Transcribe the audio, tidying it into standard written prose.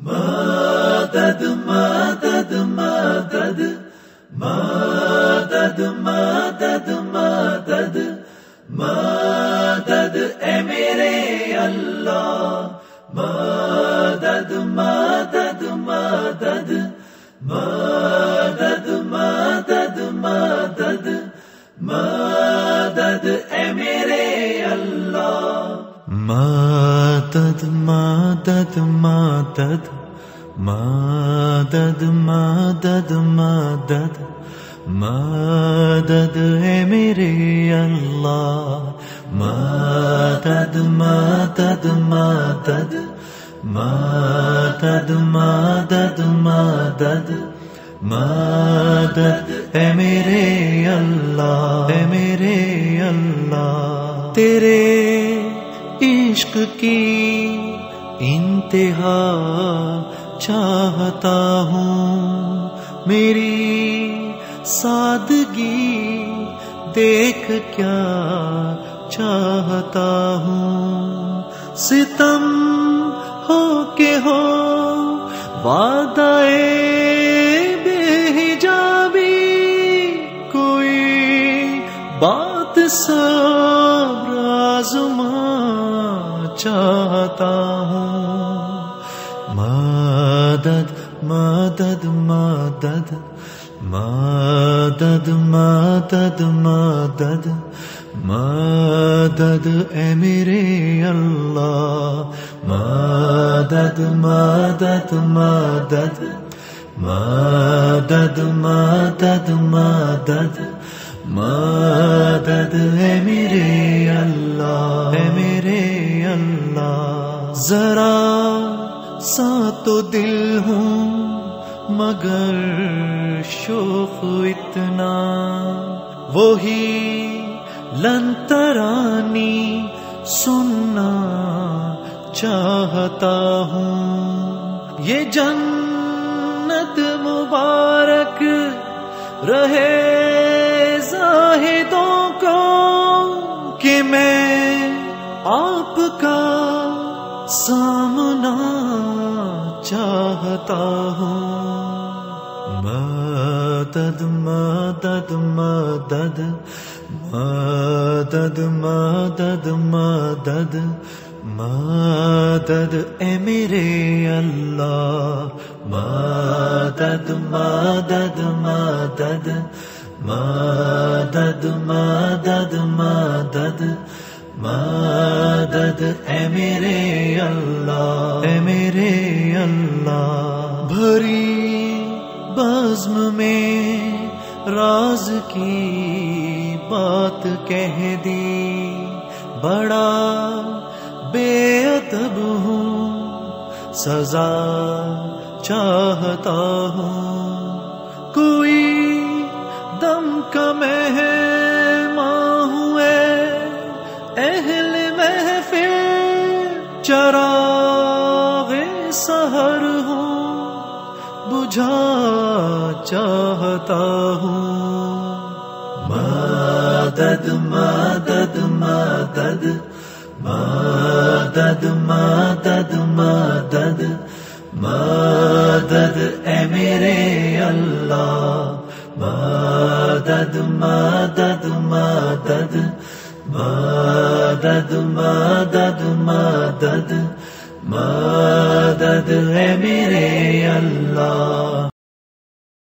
مدد مدد مدد مدد مدد مدد مدد اے میرے اللہ مدد مدد مدد مدد مدد مدد مدد اے میرے اللہ مدد مدد مدد مدد مدد مدد مدد اے میرے اللہ مدد مدد مدد مدد مدد مدد مدد اے میرے اللہ اے میرے اللہ تیرے عشق کی انتہا چاہتا ہوں میری سادگی دیکھ کیا چاہتا ہوں ستم ہو کے ہو وعدہ بے حجابی کوئی بات صبر آزما چاہتا ہوں مدد مدد مدد مدد مدد مدد مدد اے میرے اللہ مدد مدد مدد مدد مدد مدد مدد اے میرے اللہ اے میرے اللہ ذرا سا تو دل ہوں مگر شوق اتنا وہی لن ترانی سننا چاہتا ہوں یہ جنت مبارک رہے زاہدوں کو کہ میں آپ کا سامنا چاہتا ہوں مدد مدد مدد مدد مدد مدد مدد اے میرے اللہ مدد مدد مدد مدد مدد مدد مدد اے میرے اللہ اے میرے اللہ بھری بزم میں راز کی بات کہہ دی بڑا بے ادب ہوں سزا چاہتا ہوں کوئی دم کا مہمان ہوئے اہل محفل چراغ سحر ہوں بجھا چاہتا ہوں مدد مدد مدد مدد مدد مدد مدد اے میرے اللہ مدد مدد مدد مدد مدد مدد مدد اے میرے اللہ